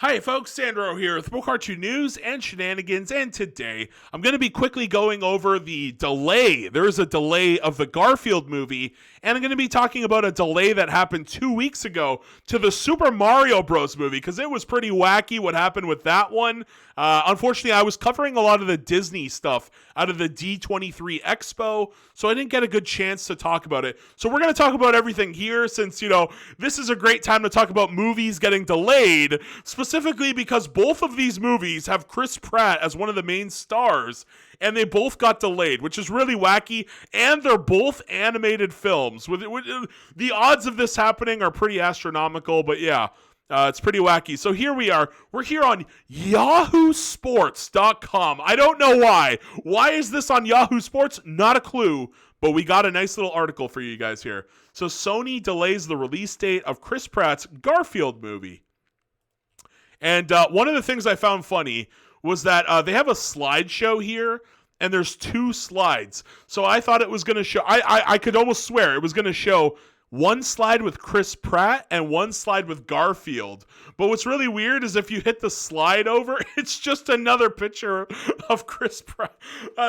Hi folks, Sandro here with Book Cartoon News and Shenanigans, and today I'm going to be quickly going over the delay. There is a delay of the Garfield movie, and I'm going to be talking about a delay that happened 2 weeks ago to the Super Mario Bros. Movie, because it was pretty wacky what happened with that one. Unfortunately, I was covering a lot of the Disney stuff out of the D23 Expo, so I didn't get a good chance to talk about it. So we're going to talk about everything here since, this is a great time to talk about movies getting delayed, specifically because both of these movies have Chris Prat as one of the main stars, and they both got delayed, which is really wacky, and they're both animated films. The odds of this happening are pretty astronomical, but yeah. It's pretty wacky. So here we are. We're here on yahoosports.com. I don't know why. Why is this on Yahoo Sports? Not a clue, but we got a nice little article for you guys here. So Sony delays the release date of Chris Pratt's Garfield movie. And one of the things I found funny was that they have a slideshow here, and there's two slides. So I thought it was going to show, I could almost swear it was going to show one slide with Chris Pratt and one slide with Garfield. But what's really weird is if you hit the slide over, it's just another picture of Chris Pratt.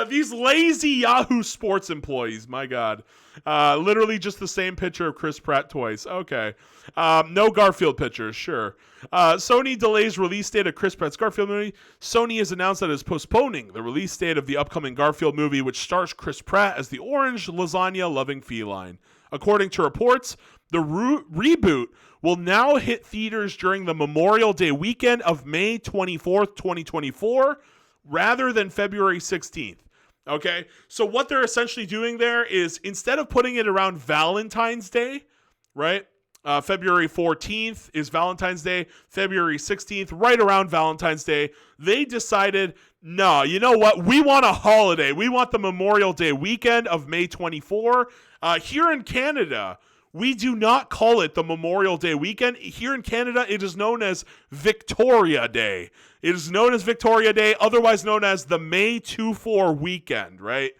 These lazy Yahoo Sports employees, my God. Literally just the same picture of Chris Pratt twice. Okay. No Garfield pictures, sure. Sony delays release date of Chris Pratt's Garfield movie. Sony has announced that it is postponing the release date of the upcoming Garfield movie, which stars Chris Pratt as the orange lasagna-loving feline. According to reports, the reboot will now hit theaters during the Memorial Day weekend of May 24th, 2024, rather than February 16th. Okay, so what they're essentially doing there is instead of putting it around Valentine's Day, right? February 14th is Valentine's Day, February 16th, right around Valentine's Day, they decided, no, you know what? We want a holiday. We want the Memorial Day weekend of May 24. Here in Canada, we do not call it the Memorial Day weekend. Here in Canada, it is known as Victoria Day. It is known as Victoria Day, otherwise known as the May 24 weekend, right?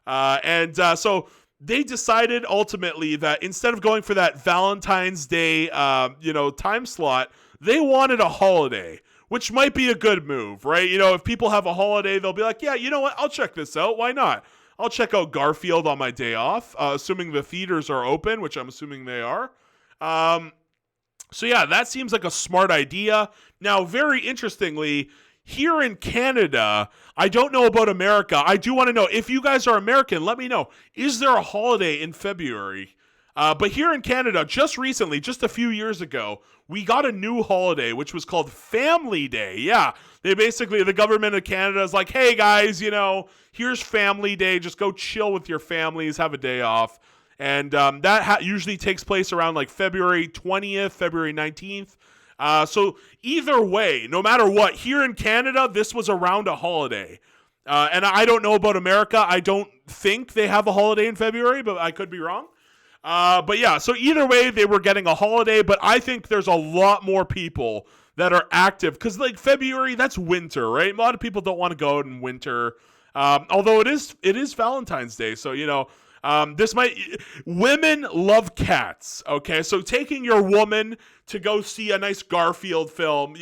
So they decided ultimately that instead of going for that Valentine's Day, time slot, they wanted a holiday, which might be a good move, right? If people have a holiday, they'll be like, yeah, you know what? I'll check this out. Why not? I'll check out Garfield on my day off, assuming the theaters are open, which I'm assuming they are. So yeah, that seems like a smart idea. Now, very interestingly, here in Canada, I don't know about America. I do want to know, if you guys are American, let me know. Is there a holiday in February? But here in Canada, just recently, just a few years ago, we got a new holiday, which was called Family Day. Yeah, the government of Canada is like, hey guys, here's Family Day. Just go chill with your families, have a day off. And that usually takes place around like February 20th, February 19th. So either way, no matter what, here in Canada, this was around a holiday. And I don't know about America. I don't think they have a holiday in February, but I could be wrong. But yeah, so either way, they were getting a holiday, but I think there's a lot more people that are active because like February, that's winter, right? A lot of people don't want to go out in winter. Although it is Valentine's Day. So, women love cats. Okay. So taking your woman to go see a nice Garfield film,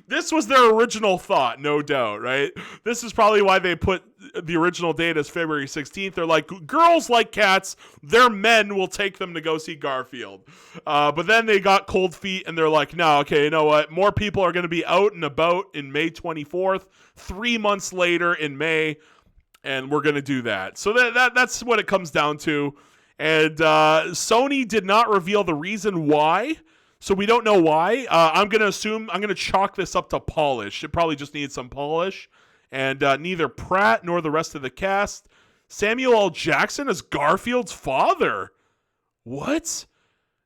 this was their original thought, no doubt, right? This is probably why they put the original date as February 16th. They're like, girls like cats, their men will take them to go see Garfield. But then they got cold feet and they're like, no, okay, you know what? More people are going to be out and about in May 24th, 3 months later in May, and we're going to do that. So that's what it comes down to. And Sony did not reveal the reason why. So we don't know why. I'm going to chalk this up to polish. It probably just needs some polish. And neither Pratt nor the rest of the cast. Samuel L. Jackson as Garfield's father. What?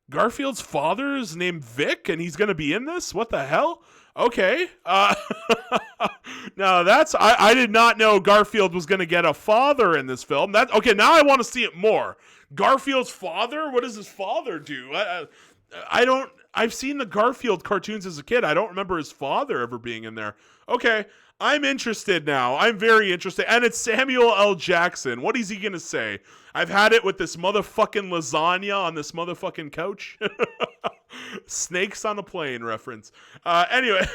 Garfield's father is named Vic and he's going to be in this? What the hell? Okay. No, I did not know Garfield was going to get a father in this film. Okay, now I want to see it more. Garfield's father? What does his father do? I've seen the Garfield cartoons as a kid. I don't remember his father ever being in there. Okay, I'm interested now. I'm very interested. And it's Samuel L. Jackson. What is he going to say? I've had it with this motherfucking lasagna on this motherfucking couch. Snakes on a plane reference. Anyway,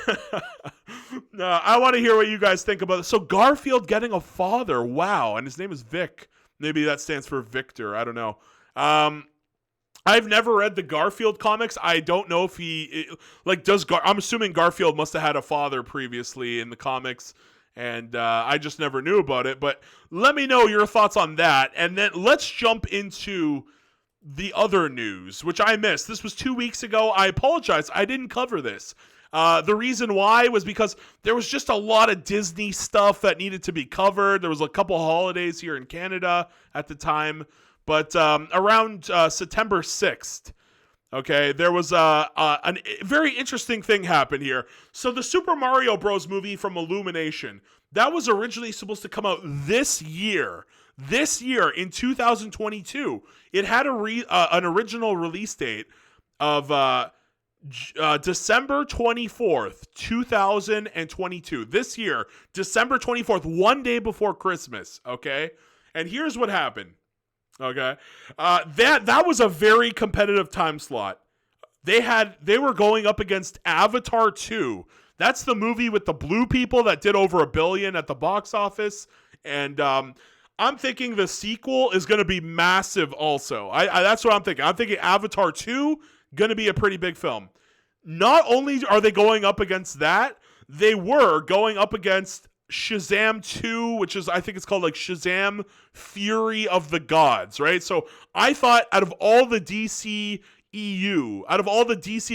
I want to hear what you guys think about this. So Garfield getting a father. Wow. And his name is Vic. Maybe that stands for Victor. I don't know. I've never read the Garfield comics. I don't know if I'm assuming Garfield must have had a father previously in the comics, and I just never knew about it. But let me know your thoughts on that, and then let's jump into the other news, which I missed. This was 2 weeks ago. I apologize. I didn't cover this. The reason why was because there was just a lot of Disney stuff that needed to be covered. There was a couple holidays here in Canada at the time. But around September 6th, okay, there was a very interesting thing happened here. So the Super Mario Bros. Movie from Illumination, that was originally supposed to come out this year in 2022. It had an original release date of December 24th, 2022. This year, December 24th, one day before Christmas, okay? And here's what happened. Okay, that was a very competitive time slot. They were going up against Avatar 2. That's the movie with the blue people that did over $1 billion at the box office, and I'm thinking the sequel is going to be massive. Also, that's what I'm thinking. I'm thinking Avatar 2 going to be a pretty big film. Not only are they going up against that, they were going up against Shazam 2, which is, I think it's called like Shazam Fury of the Gods, right? So I thought out of all the DC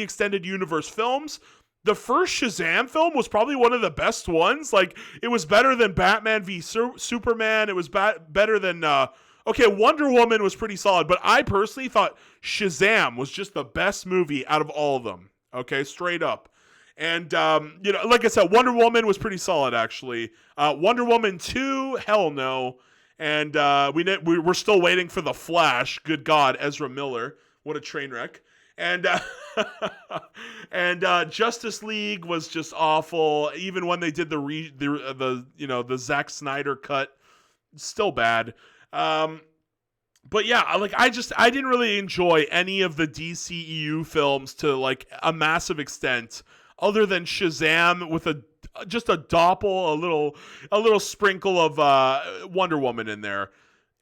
Extended Universe films, the first Shazam film was probably one of the best ones. Like, it was better than Batman v Superman. It was better than, Wonder Woman was pretty solid, but I personally thought Shazam was just the best movie out of all of them. Okay, straight up. And, like I said, Wonder Woman was pretty solid, actually. Wonder Woman 2, hell no. And we're still waiting for The Flash. Good God, Ezra Miller. What a train wreck. And Justice League was just awful. Even when they did the Zack Snyder cut, still bad. But yeah, like I didn't really enjoy any of the DCEU films to like a massive extent, other than Shazam with a little sprinkle of Wonder Woman in there.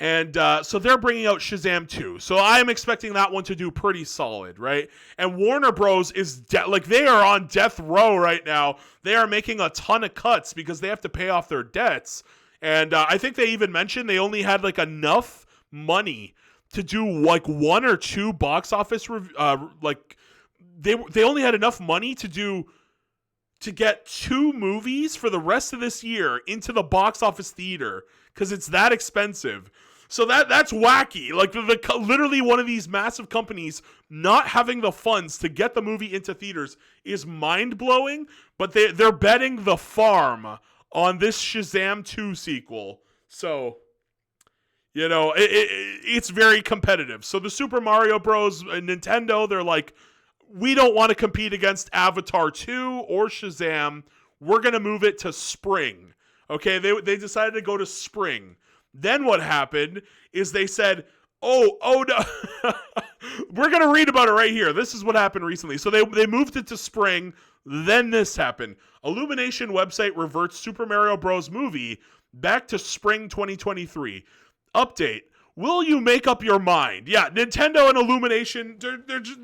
And so they're bringing out Shazam 2. So I'm expecting that one to do pretty solid, right? And Warner Bros. Is they are on death row right now. They are making a ton of cuts because they have to pay off their debts. And I think they even mentioned they only had like enough money to do like one or two box office they only had enough money to get two movies for the rest of this year into the box office theater because it's that expensive. So that's wacky. Like literally one of these massive companies not having the funds to get the movie into theaters is mind-blowing, but they're betting the farm on this Shazam 2 sequel. So, it's very competitive. So the Super Mario Bros. Nintendo, they're like, we don't want to compete against Avatar 2 or Shazam. We're going to move it to spring. Okay, they decided to go to spring. Then what happened is they said, oh no, we're going to read about it right here. This is what happened recently. So they moved it to spring. Then this happened. Illumination website reverts Super Mario Bros. Movie back to spring 2023. Update. Will you make up your mind? Yeah, Nintendo and Illumination,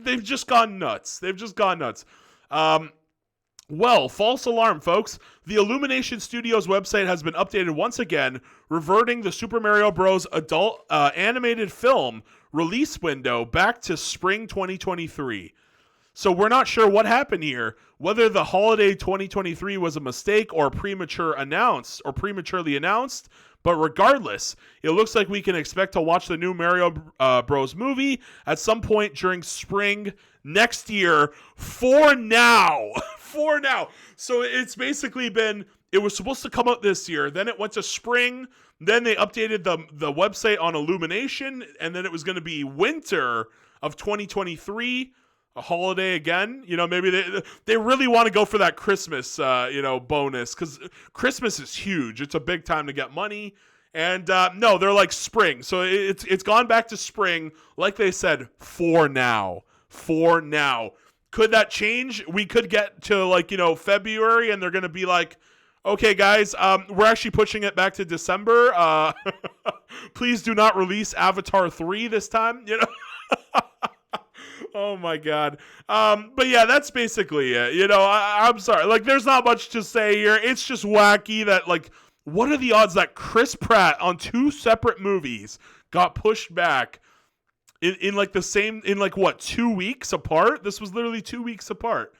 they've just gone nuts. They've just gone nuts. Well, false alarm, folks. The Illumination Studios website has been updated once again, reverting the Super Mario Bros. Adult animated film release window back to spring 2023. So we're not sure what happened here, whether the holiday 2023 was a mistake or prematurely announced. But regardless, it looks like we can expect to watch the new Mario Bros. Movie at some point during spring next year for now. For now. So it's basically it was supposed to come out this year. Then it went to spring. Then they updated the website on Illumination. And then it was going to be winter of 2023. a holiday again. Maybe they really want to go for that Christmas, bonus, because Christmas is huge. It's a big time to get money. And no, they're like spring. So it's gone back to spring, like they said, for now. For now. Could that change? We could get to February and they're going to be like, okay, guys, we're actually pushing it back to December. Please do not release Avatar 3 this time, Oh my God. But yeah, that's basically it. I'm sorry. Like, there's not much to say here. It's just wacky that, what are the odds that Chris Pratt on 2 separate movies got pushed back in 2 weeks apart? This was literally 2 weeks apart.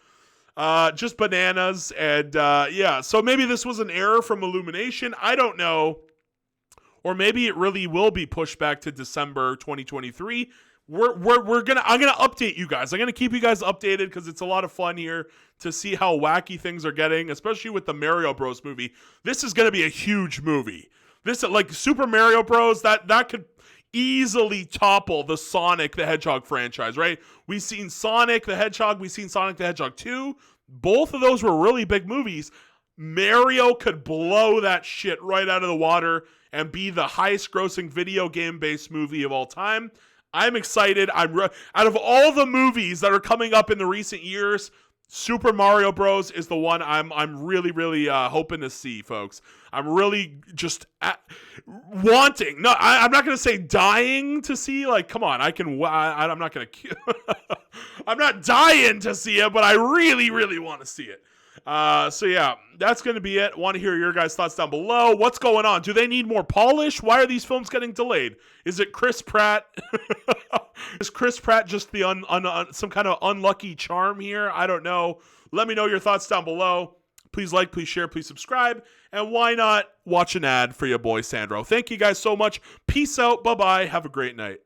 Just bananas. And yeah, so maybe this was an error from Illumination. I don't know. Or maybe it really will be pushed back to December 2023. I'm gonna update you guys. I'm gonna keep you guys updated because it's a lot of fun here to see how wacky things are getting, especially with the Mario Bros movie. This is gonna be a huge movie. This Super Mario Bros. That could easily topple the Sonic the Hedgehog franchise, right? We've seen Sonic the Hedgehog. We've seen Sonic the Hedgehog 2. Both of those were really big movies. Mario could blow that shit right out of the water and be the highest grossing video game based movie of all time. I'm excited. Out of all the movies that are coming up in the recent years, Super Mario Bros. Is the one I'm really, really hoping to see, folks. I'm really just wanting. No, I'm not going to say dying to see. Come on. I'm not going to. I'm not dying to see it, but I really, really want to see it. So yeah, that's going to be it. Want to hear your guys' thoughts down below. What's going on? Do they need more polish? Why are these films getting delayed? Is it Chris Pratt? Is Chris Pratt just the some kind of unlucky charm here? I don't know. Let me know your thoughts down below. Please like, please share, please subscribe. And why not watch an ad for your boy Sandro? Thank you guys so much. Peace out. Bye-bye. Have a great night.